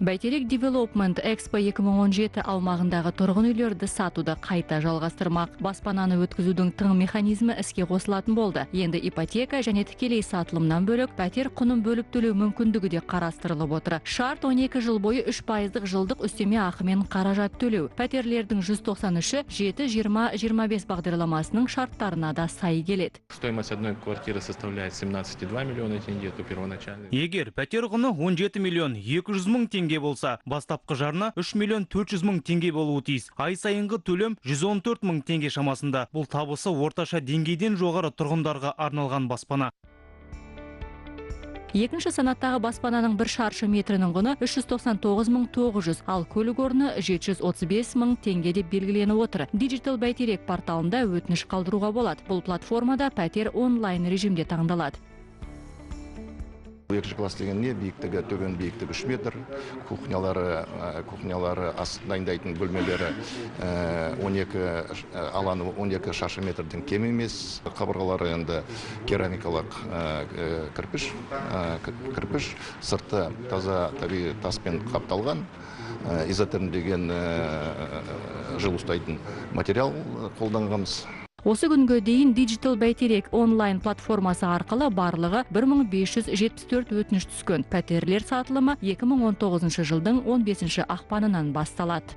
Бәйтерек Development Expo 2017 аумағындағы тұрғын үйлерді сатуды қайта жалғастырмақ. Баспананы өткізудің тың механизмі іске қосылатын болды. Енді ипотека және тікелей сатылымнан бөлек пәтер құнын бөліп төлеу мүмкіндігі де қарастырылып отыр. Шарт 12 жыл бойы 3% жылдық үстеме ақымен қаражат төлеу. Пәтерлердің 193-і 7-20-25 бағдарламасының шарттарына да сай келеді. Стоимость одной квартиры составляет 17,2 миллиона тенге, то первоначально. Егер пәтер құны 17 миллион 200 мың теңге болса, бастапқы жарна 3 миллион 400 мың теңге болуы тиіс. Ай сайынғы төлем 114 мың теңге шамасында. Бұл табысы орташа деңгейден жоғары тұрғындарға арналған баспана. Екінші санаттағы баспананың бір шаршы метрінің құны 399.900, ал көлік орны 735 мың теңге деп белгіленіп отыр. Digital Бәйтерек порталында өтініш қалдыруға болады. Бұл платформада пәтер онлайн режимде таңдалады. Екінші класс дегенде биіктігі, төбен биіктігі 3 метр, кухнялары ас дайындайтын бөлмелері 12 шаршы метрден кем емес. Қабырғалары енді керамикалық кірпіш, сырты таза табиғи таспен қапталған, изотерм деген жыл ұстайтын материал қолданғанбыз. Осы күнге дейін Digital Бәйтерек онлайн платформасы арқылы барлығы 1574 өтініш түскен. Пәтерлер сатылымы 2019 жылдың 15 ақпанынан басталады.